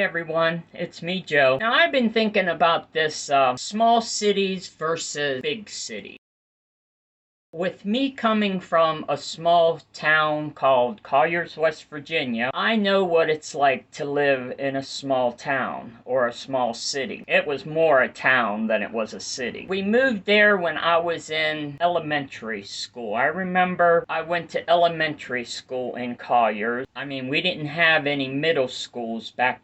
everyone, it's me, Joe. Now I've been thinking about this small cities versus big cities. With me coming from a small town called Colliers, West Virginia, I know what it's like to live in a small town or a small city. It was more a town than it was a city. We moved there when I was in elementary school. I remember I went to elementary school in Colliers. I mean, we didn't have any middle schools back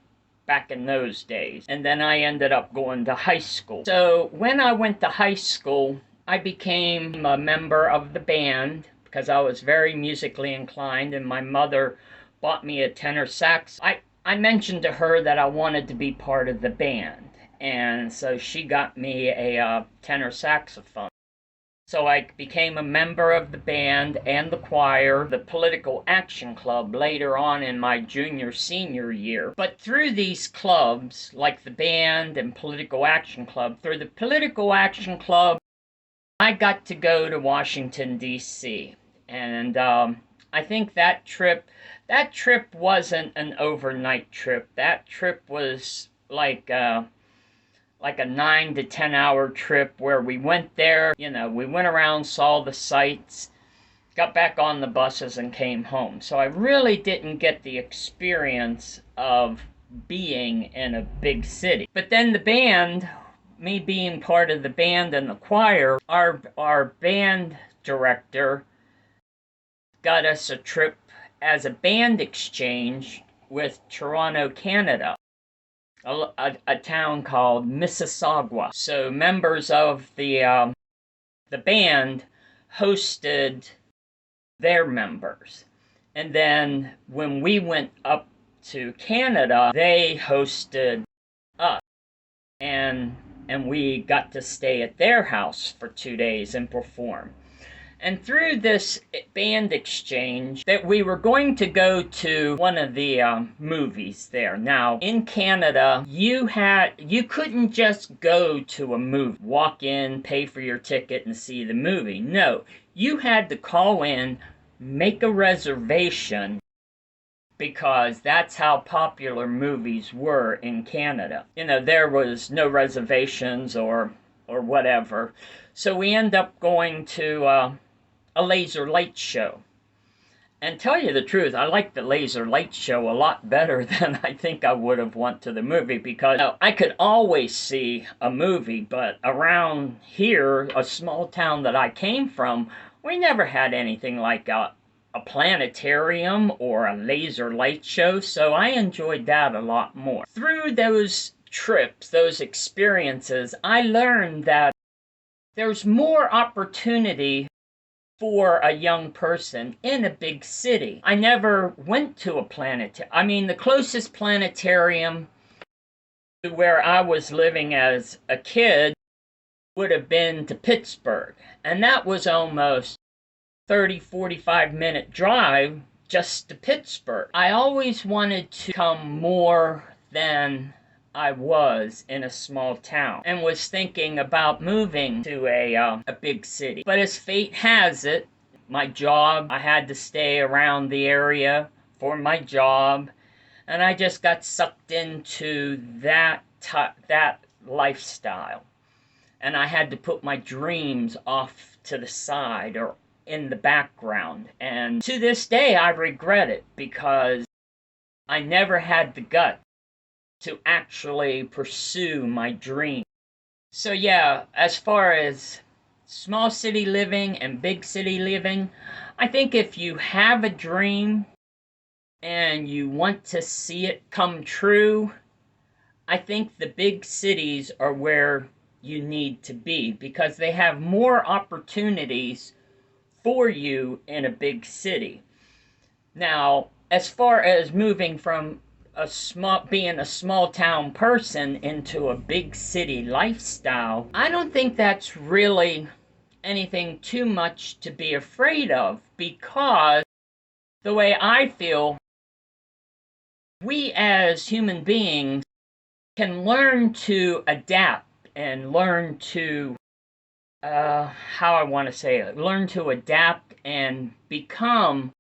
in those days. And then I ended up going to high school. So when I went to high school, I became a member of the band because I was very musically inclined, and my mother bought me a tenor sax. I mentioned to her that I wanted to be part of the band, and so she got me a tenor saxophone. So I became a member of the band and the choir, the Political Action Club, later on in my senior year. But through these clubs, like the band and Political Action Club, through the Political Action Club, I got to go to Washington, D.C. And I think that trip wasn't an overnight trip. That trip was like a 9 to 10 hour trip where we went there, we went around, saw the sights, got back on the buses and came home. So I really didn't get the experience of being in a big city. But then the band, me being part of the band and the choir, our band director got us a trip as a band exchange with Toronto, Canada, a town called Mississauga. So members of the band hosted their members. And then when we went up to Canada, they hosted us. And we got to stay at their house for 2 days and perform. And through this band exchange, that we were going to go to one of the movies there. Now, in Canada, you couldn't just go to a movie, walk in, pay for your ticket, and see the movie. No, you had to call in, make a reservation, because that's how popular movies were in Canada. There was no reservations or whatever. So we end up going to a laser light show. And tell you the truth, I like the laser light show a lot better than I think I would have went to the movie, because I could always see a movie, but around here, a small town that I came from, we never had anything like a planetarium or a laser light show, so I enjoyed that a lot more. Through those trips, those experiences, I learned that there's more opportunity for a young person in a big city. I never went to a planetarium. I mean, the closest planetarium to where I was living as a kid would have been to Pittsburgh, and that was almost 30-45 minute drive just to Pittsburgh. I always wanted to become more than I was in a small town, and was thinking about moving to a big city. But as fate has it, my job, I had to stay around the area for my job, and I just got sucked into that lifestyle. And I had to put my dreams off to the side or in the background. And to this day, I regret it, because I never had the gut to actually pursue my dream. So yeah, as far as small city living and big city living, I think if you have a dream and you want to see it come true, I think the big cities are where you need to be, because they have more opportunities for you in a big city. Now, as far as moving from being a small town person into a big city lifestyle, I don't think that's really anything too much to be afraid of, because the way I feel, we as human beings can learn to adapt and learn to learn to adapt and become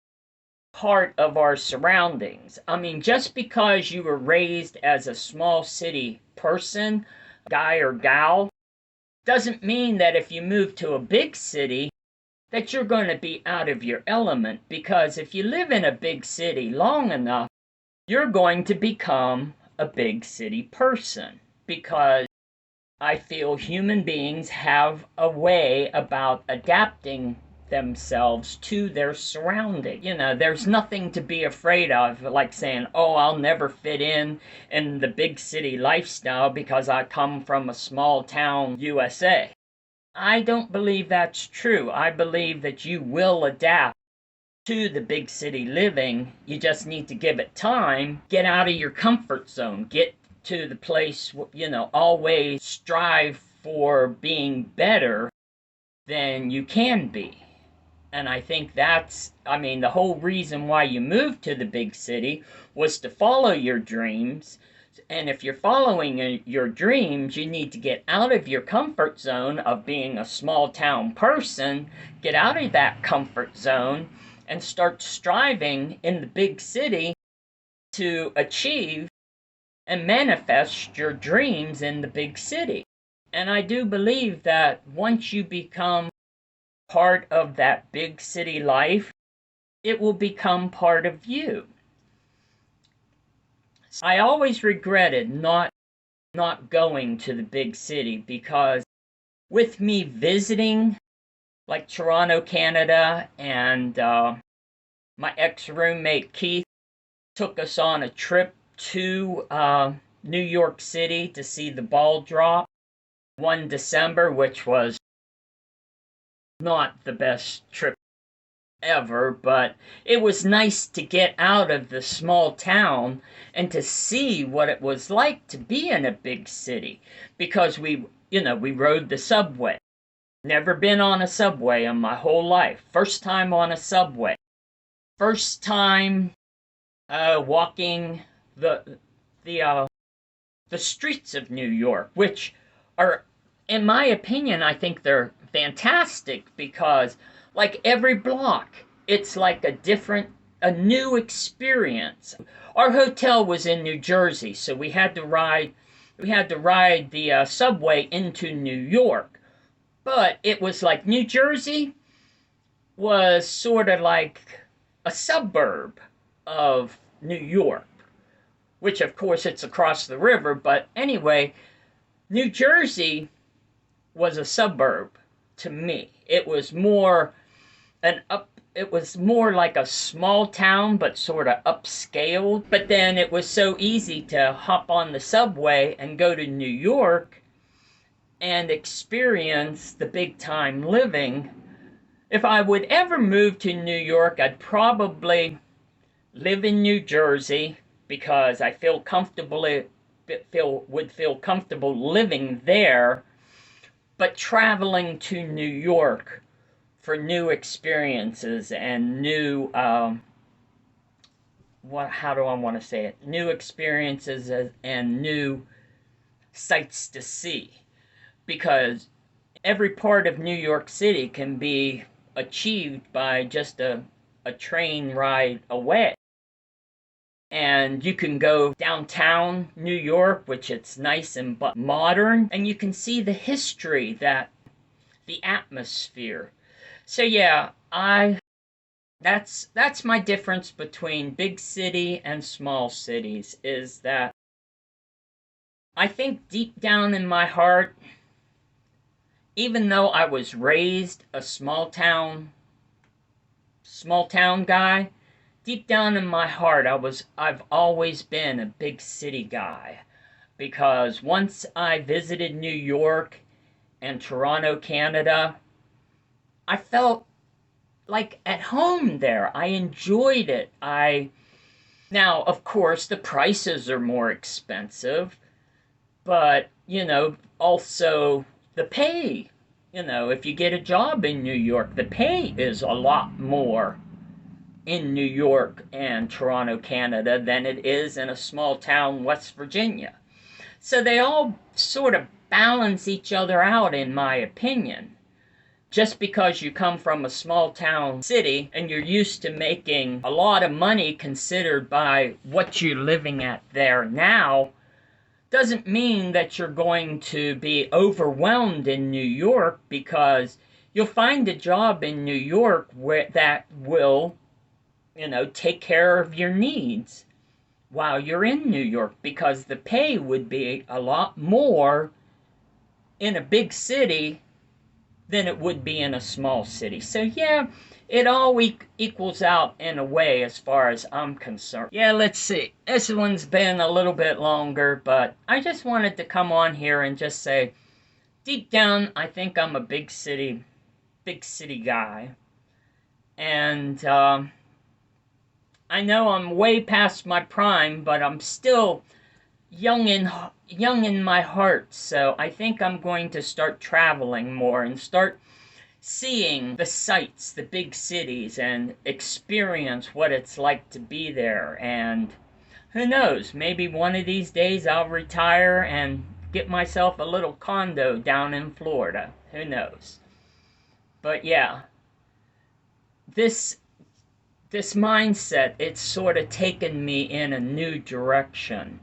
part of our surroundings. I mean, just because you were raised as a small city person, guy or gal, doesn't mean that if you move to a big city, that you're going to be out of your element. Because if you live in a big city long enough, you're going to become a big city person. Because I feel human beings have a way about adapting themselves to their surrounding. There's nothing to be afraid of, like saying, oh, I'll never fit in the big city lifestyle because I come from a small town USA. I don't believe that's true. I believe that you will adapt to the big city living. You just need to give it time. Get out of your comfort zone. Get to the place, always strive for being better than you can be. And I think the whole reason why you moved to the big city was to follow your dreams. And if you're following your dreams, you need to get out of your comfort zone of being a small town person, get out of that comfort zone, and start striving in the big city to achieve and manifest your dreams in the big city. And I do believe that once you become part of that big city life, it will become part of you. I always regretted not going to the big city, because with me visiting like Toronto, Canada, and my ex-roommate Keith took us on a trip to New York City to see the ball drop one December, which was not the best trip ever, but it was nice to get out of the small town and to see what it was like to be in a big city, because we rode the subway. Never been on a subway in my whole life. First time on a subway. First time walking the streets of New York, which are, in my opinion, I think they're fantastic, because like every block, it's like a new experience. Our hotel was in New Jersey, so we had to ride the subway into New York. But it was like New Jersey was sort of like a suburb of New York, which of course it's across the river, but anyway, New Jersey was a suburb to me. It was more like a small town, but sort of upscaled. But then it was so easy to hop on the subway and go to New York and experience the big time living. If I would ever move to New York, I'd probably live in New Jersey, because I would feel comfortable living there, but traveling to New York for new experiences and new new experiences and new sights to see, because every part of New York City can be achieved by just a train ride away. And you can go downtown New York, which it's nice and modern, and you can see the history, the atmosphere. So yeah, that's my difference between big city and small cities, is that I think deep down in my heart, even though I was raised a small town guy, deep down in my heart, I've always been a big city guy, because once I visited New York and Toronto, Canada, I felt like at home there. I enjoyed it. Now, of course, the prices are more expensive, but, also the pay. If you get a job in New York, the pay is a lot more in New York and Toronto, Canada, than it is in a small town, West Virginia. So they all sort of balance each other out, in my opinion. just because you come from a small town city and you're used to making a lot of money considered by what you're living at there now, doesn't mean that you're going to be overwhelmed in New York, because you'll find a job in New York that will, take care of your needs while you're in New York, because the pay would be a lot more in a big city than it would be in a small city. So yeah, it all equals out in a way as far as I'm concerned. Yeah, let's see. This one's been a little bit longer, but I just wanted to come on here and just say, deep down, I think I'm a big city guy. And I know I'm way past my prime, but I'm still young in my heart. So I think I'm going to start traveling more and start seeing the sights, the big cities, and experience what it's like to be there. And who knows, maybe one of these days I'll retire and get myself a little condo down in Florida. Who knows? But yeah, this mindset, it's sort of taken me in a new direction.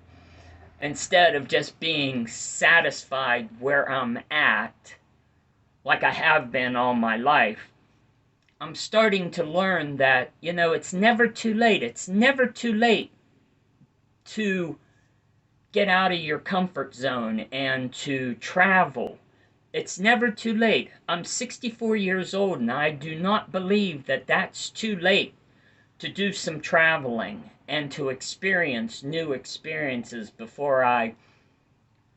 Instead of just being satisfied where I'm at, like I have been all my life, I'm starting to learn that, it's never too late. It's never too late to get out of your comfort zone and to travel. It's never too late. I'm 64 years old, and I do not believe that that's too late to do some traveling and to experience new experiences before I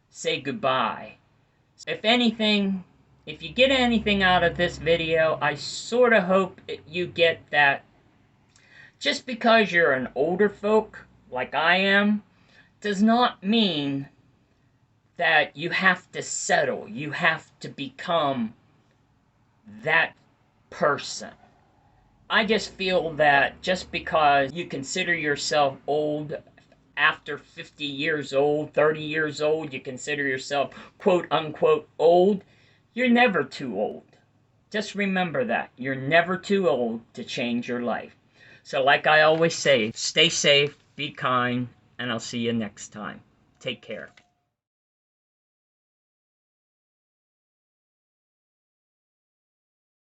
say goodbye. If anything, if you get anything out of this video, I sort of hope you get that just because you're an older folk like I am, does not mean that you have to settle. You have to become that person. I just feel that just because you consider yourself old, after 50 years old, 30 years old, you consider yourself quote unquote old, you're never too old. Just remember that. You're never too old to change your life. So like I always say, stay safe, be kind, and I'll see you next time. Take care.